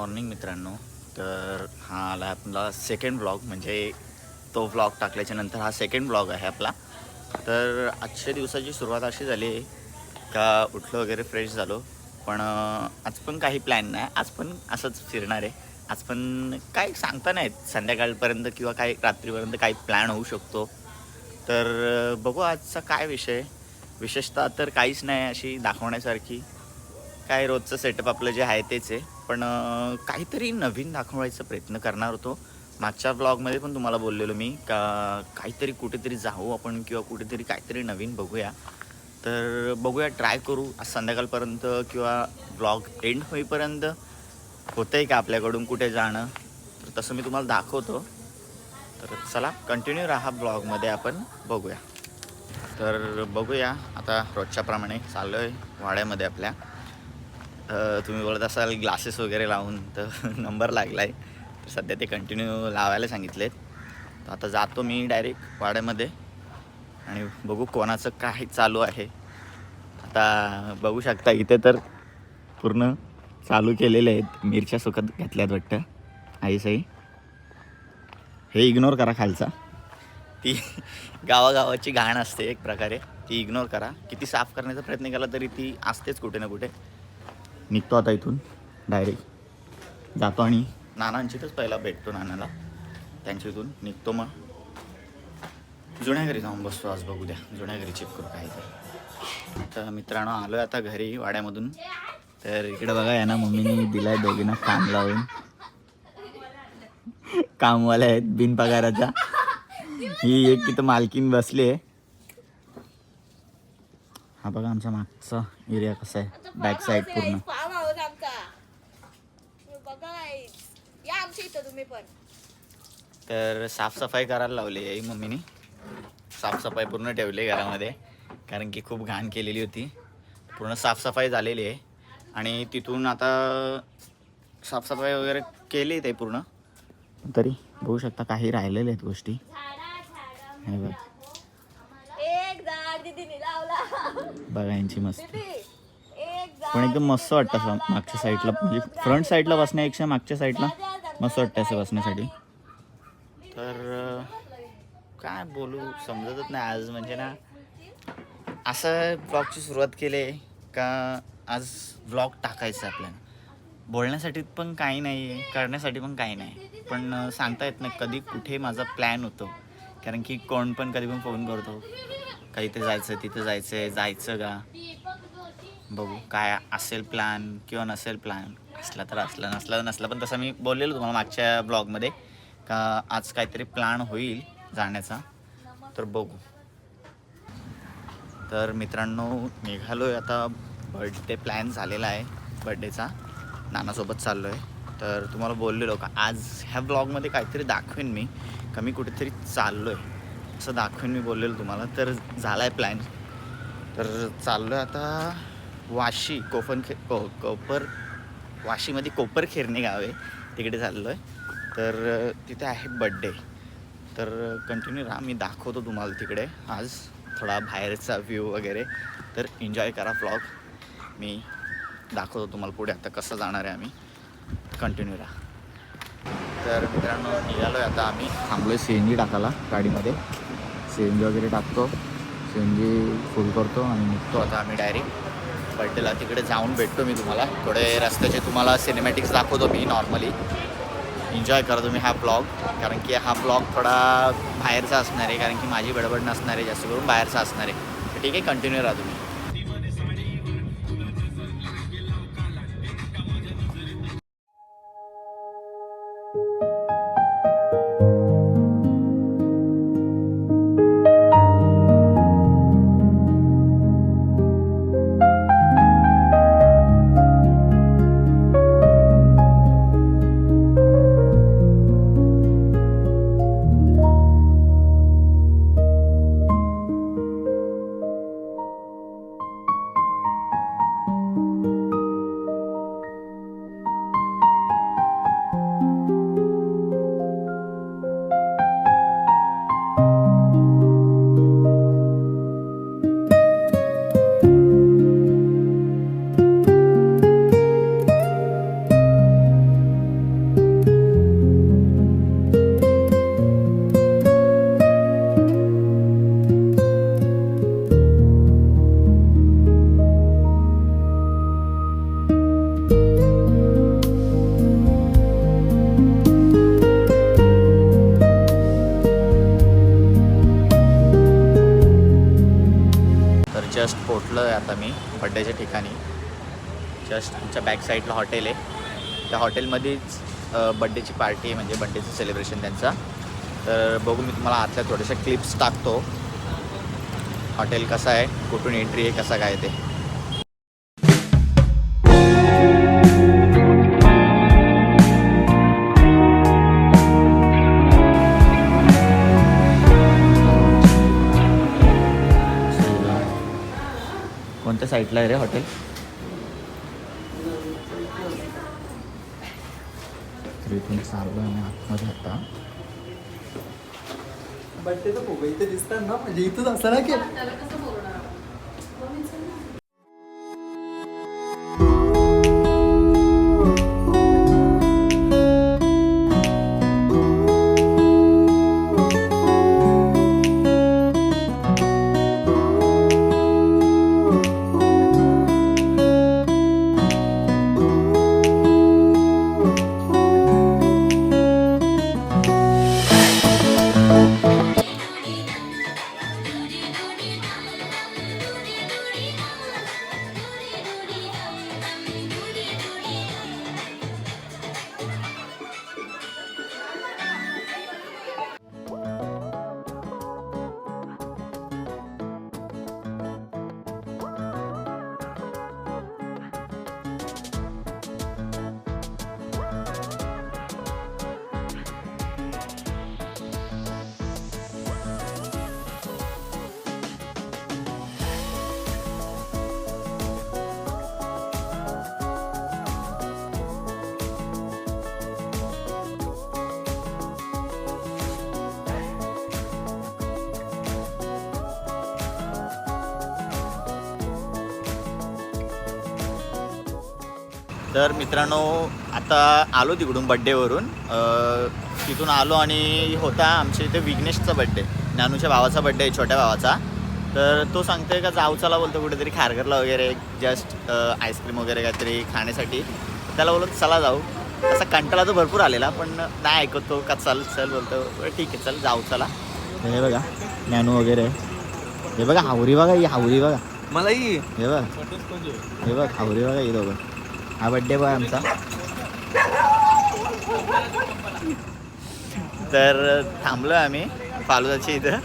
Morning मित्रांनो. तर हा आला आपला सेकंड ब्लॉग, म्हणजे तो ब्लॉग टाकल्याच्या नंतर हा सेकंड ब्लॉग आहे आपला. तर आजच्या दिवसाची सुरुवात अशी झाली आहे का उठलो वगैरे फ्रेश झालो, पण आज पण काही प्लॅन नाही. आज पण असंच फिरणार आहे. आज पण काही सांगता नाही संध्याकाळपर्यंत किंवा काही रात्रीपर्यंत काही प्लॅन होऊ शकतो. तर बघू आजचा काय विषय. विशेषतः तर काहीच नाही अशी दाखवण्यासारखी. काय रोजचं सेटअप आपलं जे आहे तेच आहे, पण काहीतरी नवीन दाखवायचा प्रयत्न करणार होतो. मागच्या ब्लॉगमध्ये पण तुम्हाला बोललेलो मी का काहीतरी कुठेतरी जाऊ आपण किंवा कुठेतरी काहीतरी नवीन बघूया. तर बघूया, ट्राय करू आज संध्याकाळपर्यंत किंवा ब्लॉग एंड होईपर्यंत होतं आहे का आपल्याकडून कुठे जाणं. तर तसं मी तुम्हाला दाखवतो. तर चला कंटिन्यू राहा ब्लॉगमध्ये, आपण बघूया. तर बघूया आता रोजच्याप्रमाणे चाललो आहे वाड्यामध्ये आपल्या. तुम्ही बोलत असाल ग्लासेस वगैरे लावून, तर नंबर लागला आहे. तर सध्या ते कंटिन्यू लावायला सांगितलेत. तर आता जातो मी डायरेक्ट वाड्यामध्ये आणि बघू कोणाचं काय चालू आहे. आता बघू शकता इथे तर पूर्ण चालू केलेले आहेत. मिरच्या सुकत घातल्यात वाटतं आईसाई. हे इग्नोर करा खालचा. ती गावागावाची घाण असते एक प्रकारे, ती इग्नोर करा. किती साफ करण्याचा प्रयत्न केला तरी ती असतेच कुठे ना कुठे. निघतो आता इथून डायरेक्ट जातो आणि नानांचीतच पहिला भेटतो नानाला. त्यांच्या इथून निघतो, मग जुन्या घरी जाऊन बसतो. आज बघू द्या जुन्या घरी चेक करू काय ते. तर मित्रांनो आलो आहे आता घरी वाड्यामधून. तर इकडे बघा या ना, मम्मीने दिलाय दोघींना काम लावून. कामवाल्या आहेत बिनपगाराच्या. ही एक तिथं मालकीन बसली आहे. हा बघा आमचा मागचा एरिया कसा आहे, बॅक साईड पूर्ण. तर साफसफाई करायला लावली आहे मम्मीने. साफसफाई पूर्ण ठेवली घरामध्ये, कारण की खूप घाण केलेली होती. पूर्ण साफसफाई झालेली आहे आणि तिथून आता साफसफाई वगैरे केली ते पूर्ण. तरी बघू शकता काही राहिलेल्या आहेत गोष्टी. हे बघ बघा यांची मस्त, पण एकदम मस्त वाटतं मागच्या साईडला, म्हणजे फ्रंट साईडला बसण्यापेक्षा मागच्या साईडला मस्त वाटतं असं बसण्यासाठी. तर काय बोलू समजतच नाही आज, म्हणजे ना असं ब्लॉगची सुरुवात केली आहे का आज ब्लॉग टाकायचं आहे आपल्याला. बोलण्यासाठी पण काही नाही आहे, करण्यासाठी पण काही नाही, पण सांगता येत नाही कधी कुठे माझा प्लॅन होतो. कारण की कोण पण कधी पण फोन करतो का इथे जायचं तिथं जायचं आहे, जायचं का. बघू काय असेल प्लॅन किंवा नसेल प्लॅन. असला तर असला, नसला तर नसला. पण तसं मी बोललेलो तुम्हाला मागच्या ब्लॉगमध्ये का आज काहीतरी प्लॅन होईल जाण्याचा. तर बघू. तर मित्रांनो निघालो आहे आता. बर्थडे प्लॅन झालेला आहे बर्थडेचा, नानासोबत चाललो आहे. तर तुम्हाला बोललेलो का आज ह्या ब्लॉगमध्ये काहीतरी दाखवेन मी का मी कुठेतरी चाललो आहे असं दाखवेन मी बोललेलो तुम्हाला. तर झाला आहे प्लॅन. तर चाललो आहे आता वाशी कोपर वाशीमध्ये कोपरखेरणे गाव आहे, तिकडे चाललो आहे. तर तिथे आहे बड्डे. तर कंटिन्यू राहा, मी दाखवतो तुम्हाला तिकडे आज थोडा बाहेरचा व्ह्यू वगैरे. तर एन्जॉय करा ब्लॉग, मी दाखवतो तुम्हाला पुढे आता कसं जाणार आहे आम्ही. कंटिन्यू राहा. तर मित्रांनो निघालो आहे आता आम्ही. थांबलो आहे CNG टाकायला गाडीमध्ये. CNG वगैरे टाकतो, CNG फुल करतो आणि निघतो आता आम्ही डायरेक्ट बड्डेला. तिकडे जाऊन भेटतो मी तुम्हाला. थोडे रस्त्याचे तुम्हाला सिनेमॅटिक्स दाखवतो मी नॉर्मली. एन्जॉय करा तुम्ही हा ब्लॉग, कारण की हा ब्लॉग थोडा बाहेरचा असणार आहे, कारण की माझी बडबड नसणार आहे, जास्त करून बाहेरचा असणार आहे. तर ठीक आहे, कंटिन्यू राहा तुम्ही. आहे आता मी बड्डेच्या ठिकाणी. जस्ट आमच्या बॅक साईडला हॉटेल आहे. त्या हॉटेलमध्येच बड्डेची पार्टी आहे, म्हणजे बड्डेचं सेलिब्रेशन त्यांचा. तर बघू, मी तुम्हाला आतल्या थोड्याशा क्लिप्स टाकतो. हॉटेल कसं आहे, कुठून एंट्री आहे, कसं काय ते. कोणत्या साईडला आहे रे हॉटेल? तर इथून चाललो आम्ही आतमध्ये आता. बड्डेचं फोटो इथे दिसतात ना, म्हणजे इथंच असं ना की तर मित्रांनो, आता आलो तिकडून बड्डेवरून. तिथून आलो आणि होता आमच्या इथे विघ्नेशचा बड्डे, नानूच्या भावाचा बड्डे आहे, छोट्या भावाचा. तर तो सांगतोय का जाऊ चला बोलतो कुठेतरी खारघरला वगैरे, जस्ट आईस्क्रीम वगैरे काहीतरी खाण्यासाठी. त्याला बोलत चला जाऊ. तसा कंटाळा तर भरपूर आलेला, पण नाही ऐकतो का, चल चल बोलतो. ठीक आहे चल जाऊ चला. हे बघा नानू वगैरे, हे बघा हावरी बघा, ही हावरी बघा मलाही हे बघ, हे बघ हावरी बघा, हे दोघं. हा बड्डे बघा आमचा. तर थांबलो आम्ही फालुदाची इथं.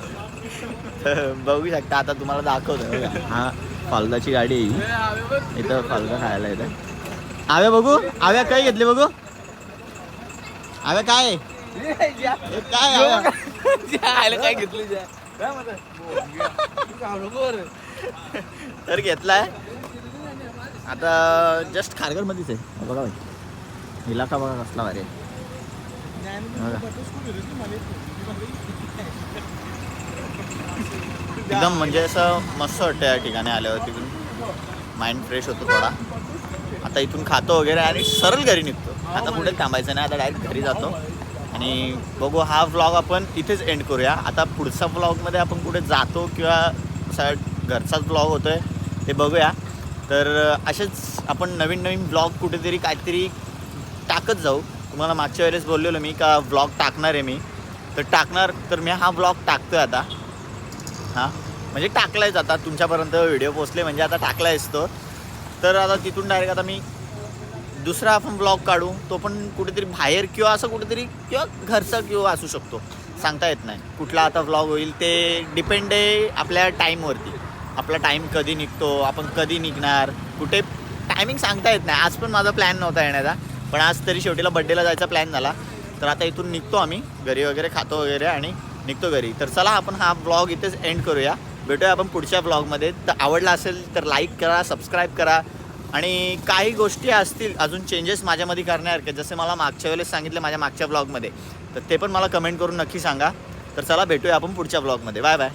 तर बघू शकता, आता तुम्हाला दाखवतो बघा. हा फालुदाची गाडी आहे इथं, फालुदा खायला इथं. आव्या बघू, आव्या काय घेतले बघू, आव्या काय काय काय घेतली तर घेतलाय. आता जस्ट खारघरमध्येच आहे बघा भाई, इलाका बघा कसला भारी आहे. एकदम म्हणजे असं मस्त वाटतं या ठिकाणी आल्यावर. तिथून माइंड फ्रेश होतो थोडा. आता इथून खातो वगैरे आणि सरळ घरी निघतो. आता कुठे थांबायचं नाही, आता डायरेक्ट घरी जातो. आणि बघू, हा व्लॉग आपण इथेच एंड करूया. आता पुढचा व्लॉगमध्ये आपण कुठे जातो किंवा असा घरचाच व्लॉग होतो आहे ते बघूया. तर असेच आपण नवीन नवीन व्लॉग कुठेतरी काहीतरी टाकत जाऊ. तुम्हाला मागच्या वेळेस बोललेलो मी का व्लॉग टाकणार आहे मी, तर टाकणार. तर मी हा व्लॉग टाकतो आहे आता. हां म्हणजे टाकलायच आता, तुमच्यापर्यंत व्हिडिओ पोचले म्हणजे आता टाकलायच तो. तर आता तिथून डायरेक्ट आता मी दुसरा आपण ब्लॉग काढू, तो पण कुठेतरी बाहेर किंवा असं कुठेतरी किंवा घरचा किंवा असू शकतो, सांगता येत नाही कुठला आता व्लॉग होईल. ते डिपेंड आहे आपल्या टाईमवरती. आपला टाईम कधी निघतो, आपण कधी निघणार, कुठे टायमिंग सांगता येत नाही. आज पण माझा प्लॅन नव्हता येण्याचा, पण आज तरी शेवटीला बड्डेला जायचा प्लॅन झाला. तर आता इथून निघतो आम्ही घरी वगैरे, खातो वगैरे आणि निघतो घरी. तर चला आपण हा ब्लॉग इथेच एंड करूया. भेटूया आपण पुढच्या ब्लॉगमध्ये. तर आवडला असेल तर लाईक करा, सबस्क्राईब करा. आणि काही गोष्टी असतील अजून चेंजेस माझ्यामध्ये करण्यासारखे, जसे मला मागच्या वेळेस सांगितले माझ्या मागच्या ब्लॉगमध्ये, तर ते पण मला कमेंट करून नक्की सांगा. तर चला भेटूया आपण पुढच्या ब्लॉगमध्ये. Bye bye.